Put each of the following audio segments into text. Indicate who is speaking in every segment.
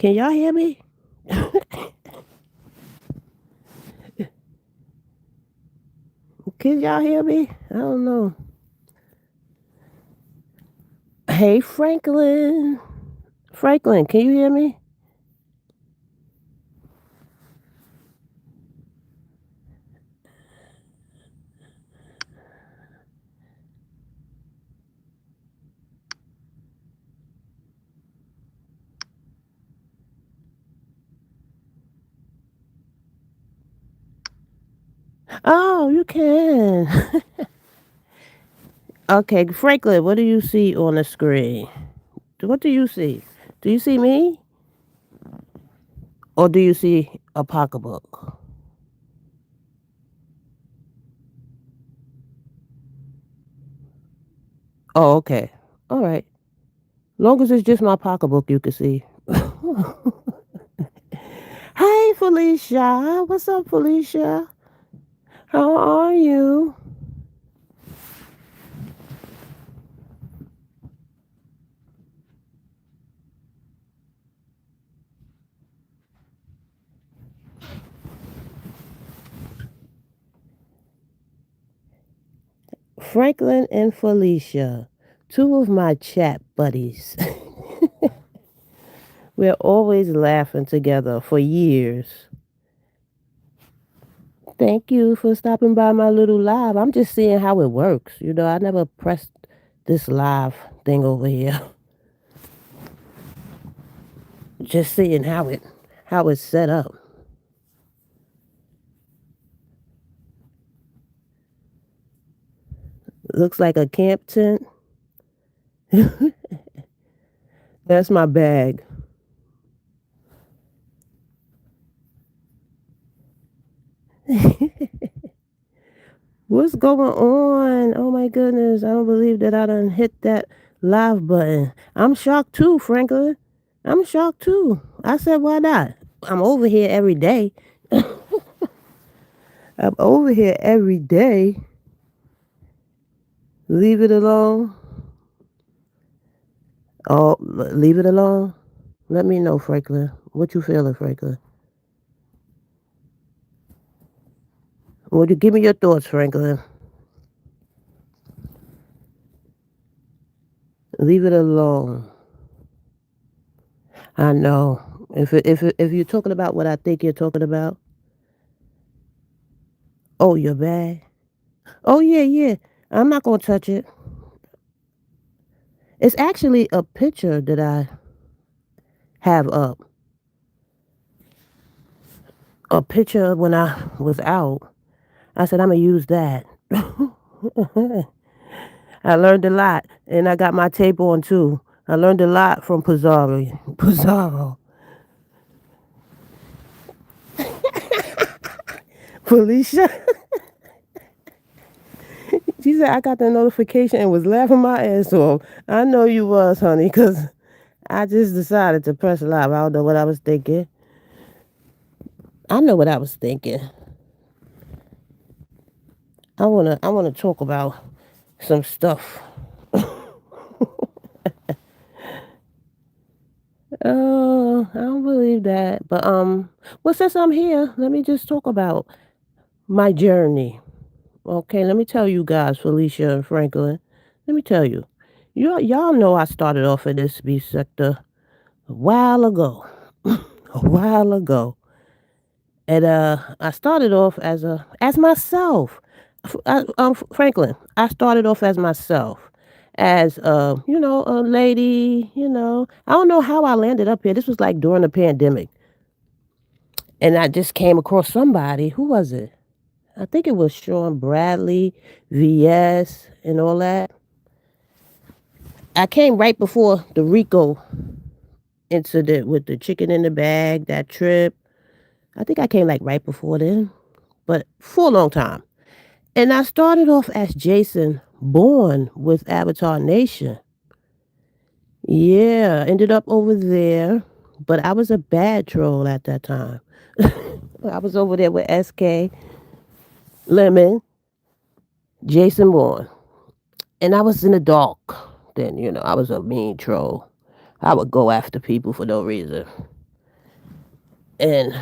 Speaker 1: Can y'all hear me? Can y'all hear me? I don't know. Hey, Franklin. Franklin, can you hear me? Oh, you can. Okay, Franklin, what do you see on the screen? What do you see? Do you see me? Or do you see a pocketbook? Oh, okay. All right. Long as it's just my pocketbook, you can see. Hey, Felicia. What's up, Felicia? How are you? Franklin and Felicia, two of my chat buddies. We're always laughing together for years. Thank you for stopping by my little live. I'm just seeing how it works. I never pressed this live thing over here. Just seeing how it's set up. Looks like a camp tent. That's my bag. What's going on? Oh my goodness. I don't believe that I done hit that live button. I'm shocked too, Franklin. I'm shocked too. I said, why not? I'm over here every day. I'm over here every day. Leave it alone. Oh, leave it alone. Let me know, Franklin. What you feeling, Franklin? Would you give me your thoughts, Franklin? Leave it alone. I know. If you're talking about what I think you're talking about, oh, your bag. Oh yeah, yeah. I'm not gonna touch it. It's actually a picture that I have up. A picture when I was out. I said I'm gonna use that. I learned a lot, and I got my tape on too. I learned a lot from Pizarro. Pizarro. Felicia. She said I got the notification and was laughing my ass off. I know you was, honey, because I just decided to press live. I don't know what I was thinking. I know what I was thinking. I wanna talk about some stuff. Oh, I don't believe that. But well, since I'm here, let me just talk about my journey. Okay, let me tell you guys, Felicia and Franklin. Let me tell you. Y'all know I started off in this beef sector a while ago. A while ago. And I started off as myself. Franklin, I started off as myself. As a lady, I don't know how I landed up here. This was like during the pandemic. And I just came across somebody. Who was it? I think it was Sean Bradley, VS, and all that. I came right before the Rico incident with the chicken in the bag, that trip. I think I came like right before then, but for a long time. And I started off as Jason Bourne with Avatar Nation. Yeah, ended up over there, but I was a bad troll at that time. I was over there with SK, Lemon, Jason Bourne. And I was in the dark. Then, I was a mean troll. I would go after people for no reason. and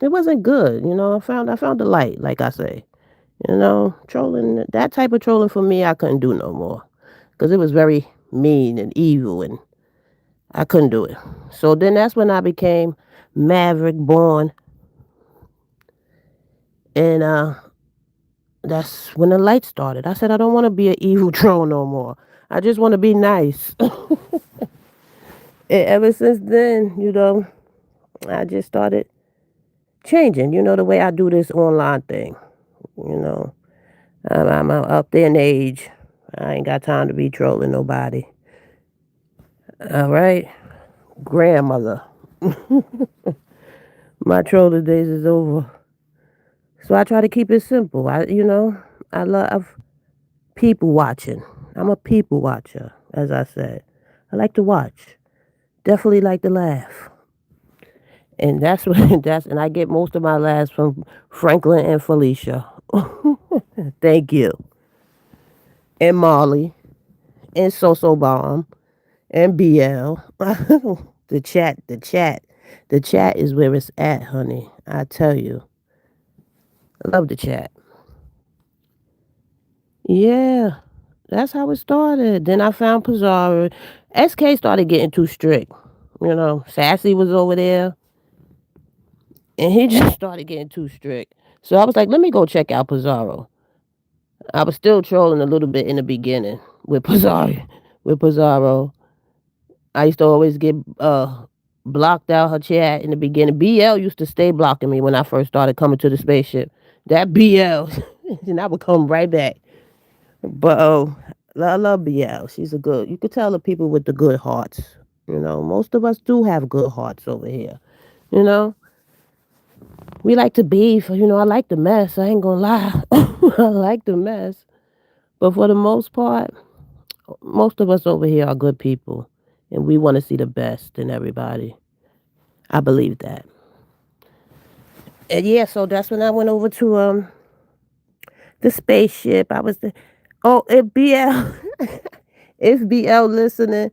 Speaker 1: it wasn't good. I found the light, like I say. Trolling, that type of trolling for me, I couldn't do no more because it was very mean and evil, and I couldn't do it. So then that's when I became Maverick Bourne, and that's when the light started. I said I don't want to be an evil troll no more. I just want to be nice. And ever since then, I just started changing. The way I do this online thing. You know, I'm up there in age. I ain't got time to be trolling nobody. All right, grandmother. My trolling days is over. So I try to keep it simple. I love people watching. I'm a people watcher, as I said. I like to watch. Definitely like to laugh. And that's what and I get most of my laughs from Franklin and Felicia. Thank you. And Molly and So Bomb and BL. The chat is where it's at, honey. I tell you. I love the chat. Yeah. That's how it started. Then I found Pizarro. SK started getting too strict. Sassy was over there, and he just started getting too strict. So I was like, let me go check out Pizarro. I was still trolling a little bit in the beginning with Pizarro. With Pizarro, I used to always get blocked out her chat in the beginning. BL used to stay blocking me when I first started coming to the spaceship. That BL, and I would come right back. But I love BL. She's a good. You could tell the people with the good hearts. Most of us do have good hearts over here. You know, we like to beef. I like the mess. I ain't gonna lie. I like the mess. But for the most part, most of us over here are good people, and we want to see the best in everybody. I believe that. And yeah, so that's when I went over to the spaceship. I was the if BL if BL listening,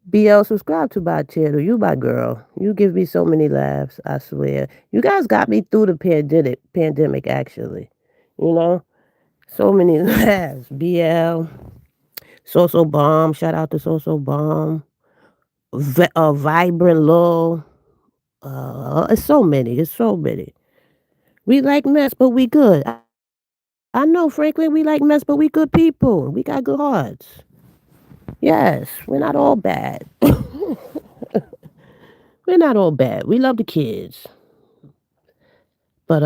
Speaker 1: BL subscribe to my channel. You my girl. You give me so many laughs, I swear. You guys got me through the pandemic actually. You know? So many laughs. BL, So Bomb, shout out to So Bomb. Vibrant Low. It's so many. It's so many. We like mess, but we good. I know, Franklin, we like mess, but we good people. We got good hearts. Yes, we're not all bad. We're not all bad. We love the kids. But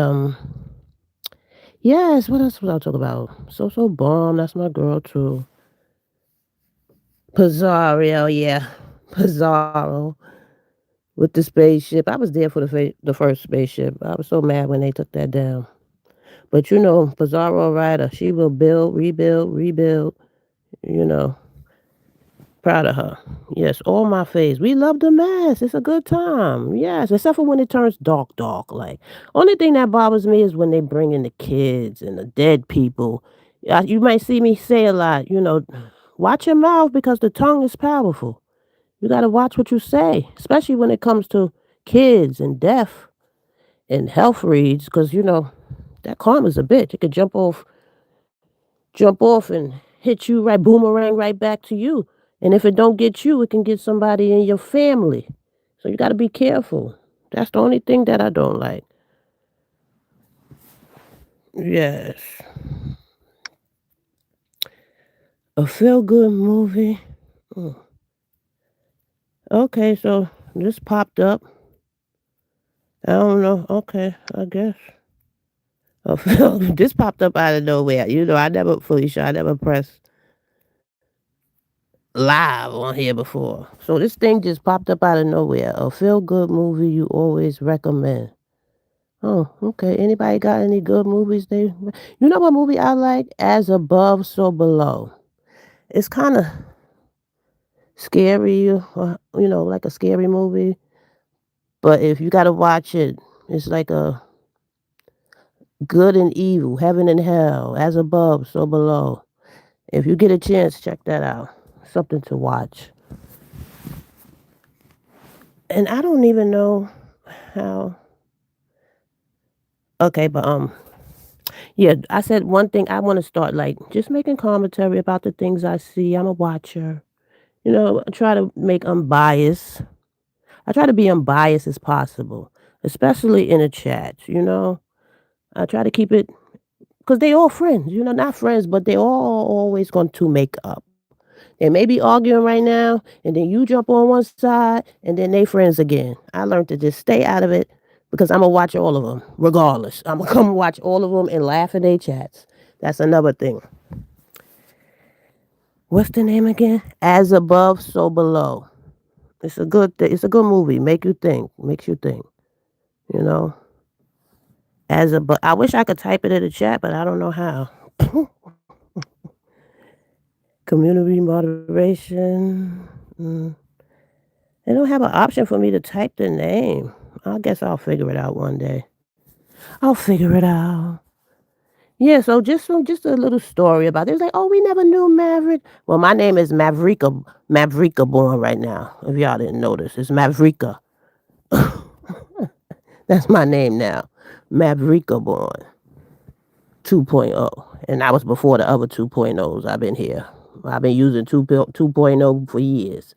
Speaker 1: yes, what else was I talking about? So Bomb, that's my girl too. Pizarro, yeah. Pizarro with the spaceship. I was there for the first spaceship. I was so mad when they took that down. But Pizarro Rider, she will build, rebuild, rebuild. You know, Proud of her. Yes, all my faves. We love the mess. It's a good time. Yes, except for when it turns dark, dark. Like, only thing that bothers me is when they bring in the kids and the dead people. You might see me say a lot, watch your mouth because the tongue is powerful. You got to watch what you say, especially when it comes to kids and death and health reads, because, that karma's a bitch. It could jump off and hit you right, boomerang right back to you. And if it don't get you, it can get somebody in your family. So you got to be careful. That's the only thing that I don't like. Yes. A feel good movie. Mm. Okay, so this popped up. I don't know. Okay, I guess. A film. This popped up out of nowhere. I never, Felicia, I never pressed live on here before. So this thing just popped up out of nowhere. A feel good movie you always recommend. Oh, okay. Anybody got any good movies you know what movie I like? As Above, So Below. It's kind of scary, like a scary movie. But if you got to watch it, it's like a good and evil, heaven and hell, as above, so below. If you get a chance, check that out. Something to watch. And I don't even know how okay, but, yeah, I said one thing I wanna start, like, just making commentary about the things I see. I'm a watcher. You know, I try to make unbiased. I try to be unbiased as possible, especially in the chats, you know? I try to keep it because they all friends, you know, not friends, but they all always going to make up. They may be arguing right now, and then you jump on one side, and then they friends again. I learned to just stay out of it because Imma watch all of them regardless. Imma come watch all of them and laugh in their chats. That's another thing. What's the name again? As Above, So Below. It's a good movie, makes you think, you know? I wish I could type it in the chat, but I don't know how. Community moderation. They don't have an option for me to type the name. I guess I'll figure it out one day. I'll figure it out. Yeah, so just a little story about it. It's like, "Oh, we never knew Maverick." Well, my name is Maverickaa Bourne right now, if y'all didn't notice. It's Maverickaa. That's my name now. Maverickaa Bourne 2.0. And that was before the other 2.0s. I've been here. I've been using 2.0 for years.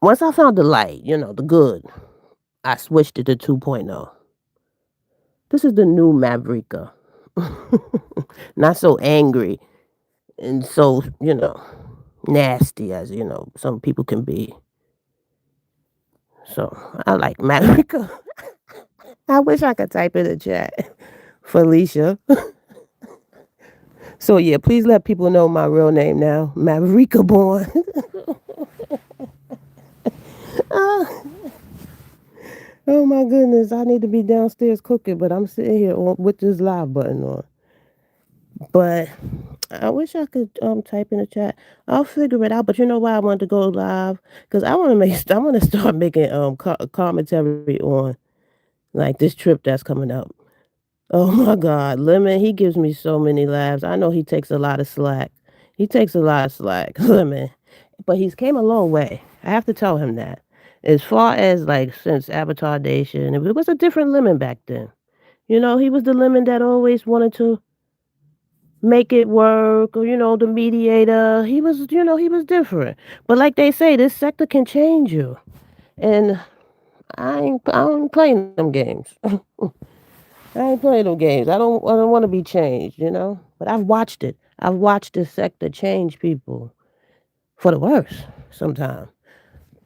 Speaker 1: Once I found the light, you know, the good, I switched it to 2.0. This is the new Maverickaa. Not so angry and so, you know, nasty as, you know, some people can be. So I like Maverickaa. I wish I could type in the chat. Felicia. So yeah, please let people know my real name now. Maverickaa Born. Oh my goodness, I need to be downstairs cooking, but I'm sitting here with this live button on. But I wish I could type in the chat. I'll figure it out. But you know why I wanted to go live? Because I want to make I want to start making commentary on like this trip that's coming up. Oh my God, Lemon, he gives me so many laughs. I know he takes a lot of slack. He takes a lot of slack, Lemon. But he's came a long way. I have to tell him that. As far as like since Avatar Nation, it was a different Lemon back then. You know, he was the Lemon that always wanted to make it work or, you know, the mediator. He was, you know, he was different. But like they say, this sector can change you. And I don't playing them games. I ain't playing no games. I don't want to be changed, you know? But I've watched it. I've watched this sector change people for the worse sometimes.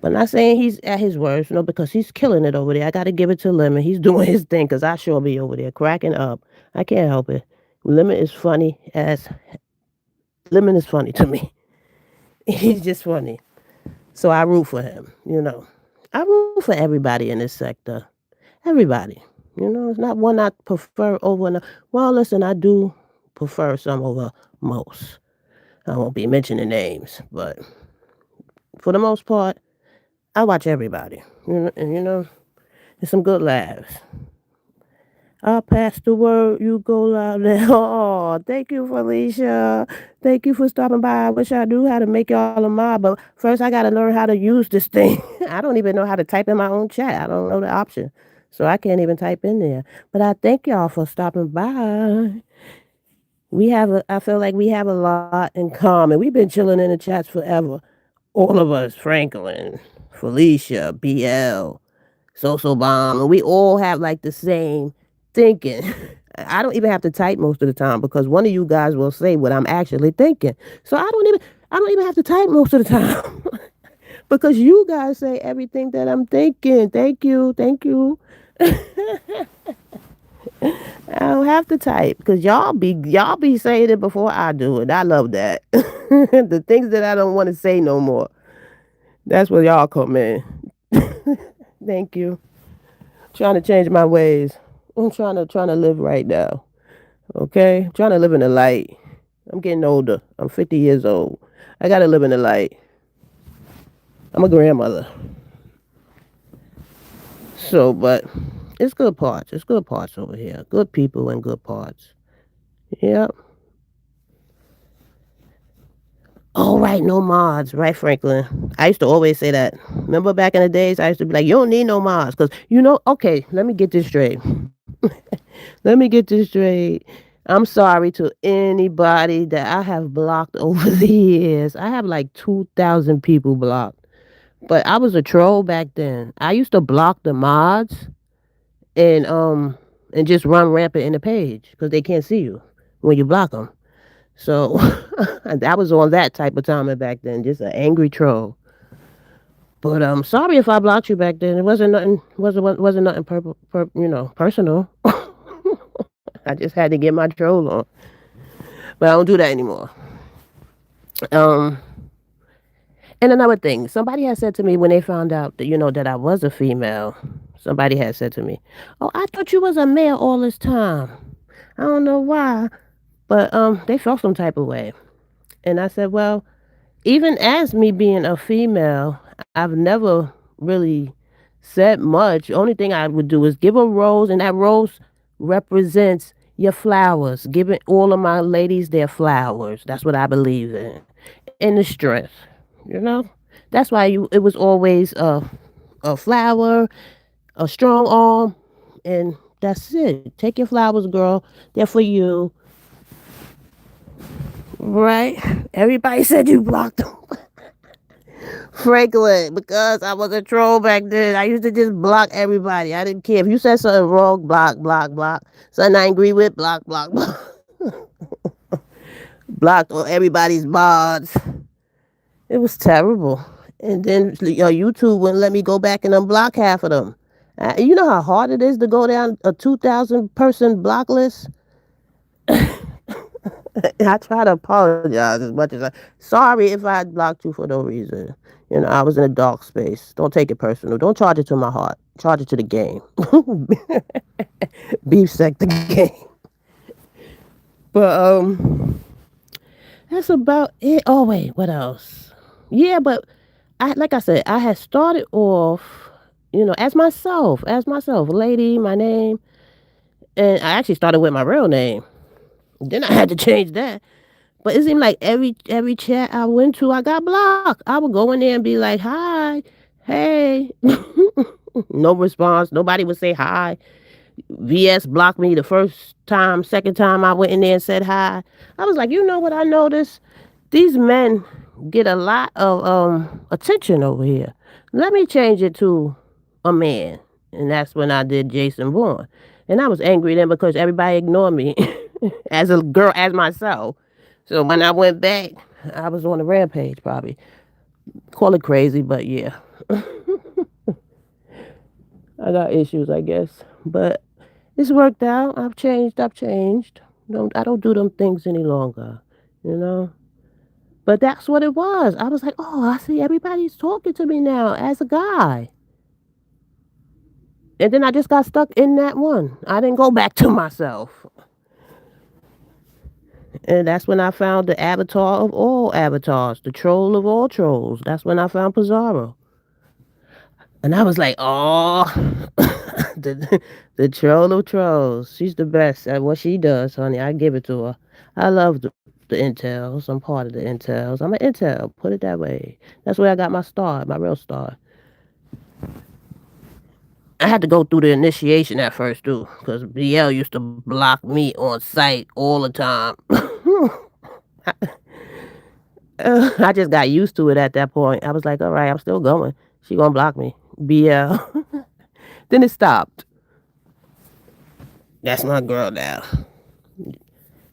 Speaker 1: But not saying he's at his worst, you know, because he's killing it over there. I got to give it to Lemon. He's doing his thing because I sure be over there cracking up. I can't help it. Lemon is funny as Lemon is funny to me. He's just funny. So I root for him, you know. I root for everybody in this sector. Everybody. You know, it's not one I prefer over another. Well, listen, I do prefer some over most. I won't be mentioning names, but for the most part, I watch everybody. And you know, there's some good laughs. I'll pass the word. You go loud now. Oh, thank you, Felicia. Thank you for stopping by. I wish I knew how to make y'all a mob, but first I got to learn how to use this thing. I don't even know how to type in my own chat. I don't know the option. So I can't even type in there. But I thank y'all for stopping by. I feel like we have a lot in common. We've been chilling in the chats forever. All of us, Franklin, Felicia, BL, Social Bomb, and we all have like the same thinking. I don't even have to type most of the time because one of you guys will say what I'm actually thinking. So I don't even have to type most of the time because you guys say everything that I'm thinking. Thank you. Thank you. I don't have to type because y'all be saying it before I do it. I love that. The things that I don't want to say no more. That's where y'all come in. Thank you. Trying to change my ways. I'm trying to live right now. Okay? Trying to live in the light. I'm getting older. I'm 50 years old. I gotta live in the light. I'm a grandmother. So, but it's good parts. It's good parts over here. Good people and good parts. Yep. All right, no mods, right, Franklin? I used to always say that. Remember back in the days, I used to be like, you don't need no mods. Because, okay, let me get this straight. Let me get this straight. I'm sorry to anybody that I have blocked over the years. I have like 2,000 people blocked. But I was a troll back then. I used to block the mods and um and just run rampant in the page because they can't see you when you block them. So I was on that type of timing back then, just an angry troll. But sorry if I blocked you back then. It wasn't nothing personal. I just had to get my troll on. But I don't do that anymore. Um, and another thing, somebody had said to me when they found out that that I was a female. Somebody had said to me, "Oh, I thought you was a male all this time." I don't know why, but they felt some type of way. And I said, "Well, even as me being a female, I've never really said much. Only thing I would do is give a rose, and that rose represents your flowers. Giving all of my ladies their flowers. That's what I believe in. And the strength, you know? That's why it was always a flower, a strong arm, and that's it. Take your flowers, girl. They're for you. Right? Everybody said you blocked them. Franklin, because I was a troll back then. I used to just block everybody. I didn't care. If you said something wrong, block, block, block. Something I agree with, block, block, block. Blocked all everybody's mods. It was terrible. And then YouTube wouldn't let me go back and unblock half of them. You know how hard it is to go down a 2,000 person block list? I try to apologize as much as I. Sorry if I blocked you for no reason. I was in a dark space. Don't take it personal. Don't charge it to my heart. Charge it to the game. Beef sec the game. But that's about it. Oh wait, what else? Yeah, but like I said, I had started off, as myself, lady, my name, and I actually started with my real name. Then I had to change that. But it seemed like every chat I went to, I got blocked. I would go in there and be like, "Hi, hey," no response. Nobody would say hi. VS blocked me the first time. Second time I went in there and said hi. I was like, you know what I noticed? These men get a lot of attention over here. Let me change it to a man. And that's when I did Jason Bourne. And I was angry then because everybody ignored me as a girl, as myself. So when I went back, I was on a rampage probably. Call it crazy, but yeah. I got issues, I guess. But it's worked out. I've changed. I don't do them things any longer, you know? But that's what it was. I was like, oh, I see everybody's talking to me now as a guy. And then I just got stuck in that one. I didn't go back to myself. And that's when I found the avatar of all avatars, the troll of all trolls. That's when I found Pizarro. And I was like, oh, the troll of trolls. She's the best at what she does, honey. I give it to her. I love the intels. I'm part of the intels. I'm an intel. Put it that way. That's where I got my star, my real star. I had to go through the initiation at first too, because BL used to block me on sight all the time. I just got used to it at that point. I was like, all right, I'm still going. She gonna block me. BL. Then it stopped. That's my girl now.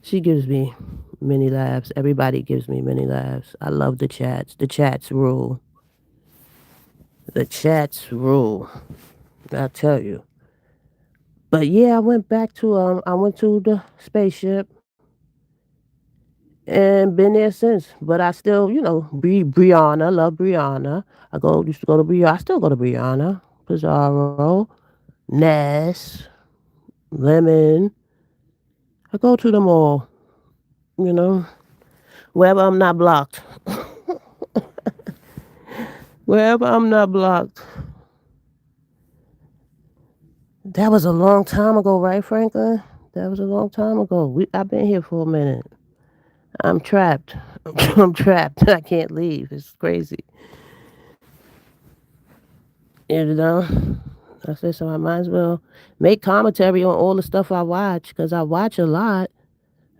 Speaker 1: She gives me many laughs. Everybody gives me many laughs. I love the chats. The chats rule. The chats rule. I tell you. But yeah, I went to the spaceship and been there since. But I still, Brianna, love Brianna. Used to go to Brianna. I still go to Brianna, Pizarro, Ness, Lemon. I go to them all, you know, wherever I'm not blocked. Wherever I'm not blocked. That was a long time ago, right, Franklin? That was a long time ago. I've been here for a minute. I'm trapped. I'm trapped. I can't leave. It's crazy. You know? I said, so I might as well make commentary on all the stuff I watch because I watch a lot.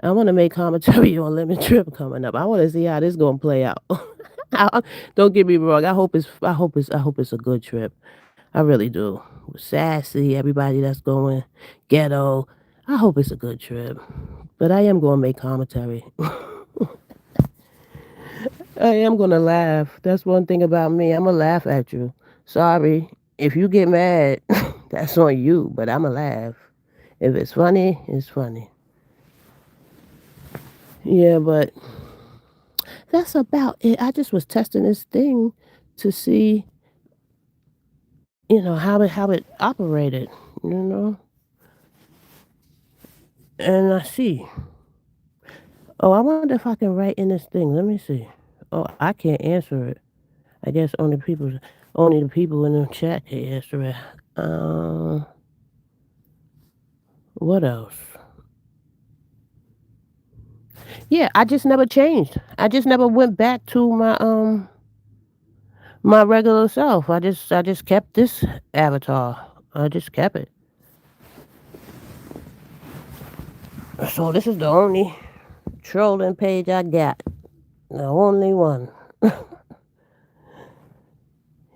Speaker 1: I wanna make commentary on Lemon Trip coming up. I wanna see how this gonna play out. I don't get me wrong, I hope it's a good trip. I really do. Sassy, everybody that's going, ghetto. I hope it's a good trip. But I am gonna make commentary. I am gonna laugh. That's one thing about me. Imma laugh at you. Sorry. If you get mad, that's on you, but Imma laugh. If it's funny, it's funny. Yeah, but that's about it. I just was testing this thing to see, how it operated, you know? And I see. Oh, I wonder if I can write in this thing. Let me see. Oh, I can't answer it. I guess only the people in the chat can answer it. What else? Yeah, I just never changed. I just never went back to my regular self. I just kept this avatar. I just kept it. So this is the only trolling page I got. The only one.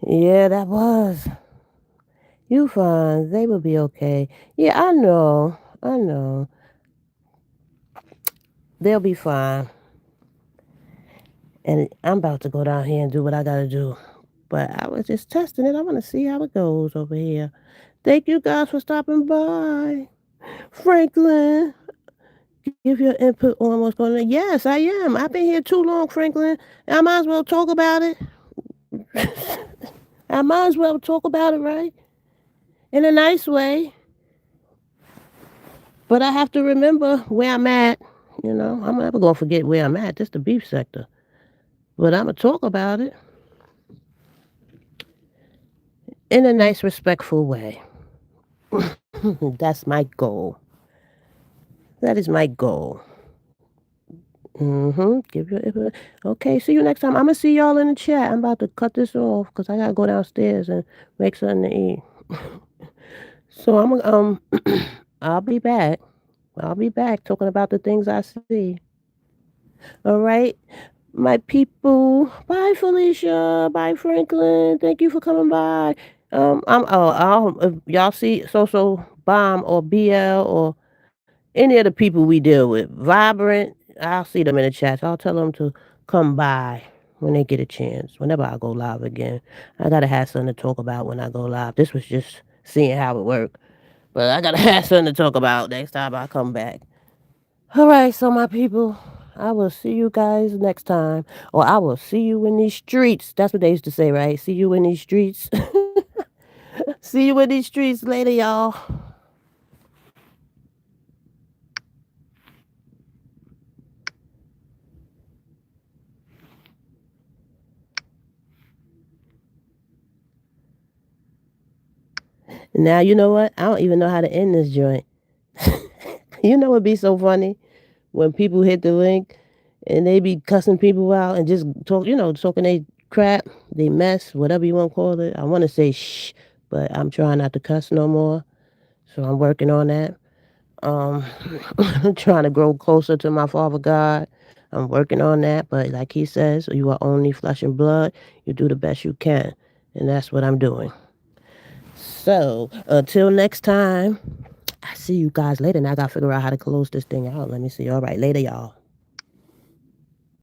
Speaker 1: Yeah, that was. You fine. They will be okay. Yeah, I know. I know. They'll be fine. And I'm about to go down here and do what I gotta do. But I was just testing it. I want to see how it goes over here. Thank you guys for stopping by. Franklin, give your input on what's going on. Yes, I am. I've been here too long, Franklin. I might as well talk about it. I might as well talk about it, right? In a nice way. But I have to remember where I'm at. I'm never going to forget where I'm at. This the beef sector. But I'm going to talk about it in a nice, respectful way. That's my goal. That is my goal. Give your input. Okay, see you next time. Imma see y'all in the chat. I'm about to cut this off because I gotta go downstairs and make something to eat. So Imma, I'll be back. I'll be back talking about the things I see. Alright, my people. Bye, Felicia. Bye, Franklin. Thank you for coming by. If y'all see Social Bomb or BL or any of the people we deal with, Vibrant, I'll see them in the chats. I'll tell them to come by when they get a chance, whenever I go live again. I gotta have something to talk about when I go live. This was just seeing how it worked. But I gotta have something to talk about next time I come back. All right, so my people, I will see you guys next time. Or I will see you in these streets. That's what they used to say, right? See you in these streets. See you in these streets later, y'all. Now, you know what? I don't even know how to end this joint. It'd be so funny when people hit the link and they be cussing people out and just talking they crap, they mess, whatever you want to call it. I want to say shh, but I'm trying not to cuss no more. So I'm working on that. Um, trying to grow closer to my Father God. I'm working on that, but like he says, you are only flesh and blood. You do the best you can, and that's what I'm doing. So until next time, I see you guys later. Now I gotta figure out how to close this thing out. Let me see. All right, later, y'all.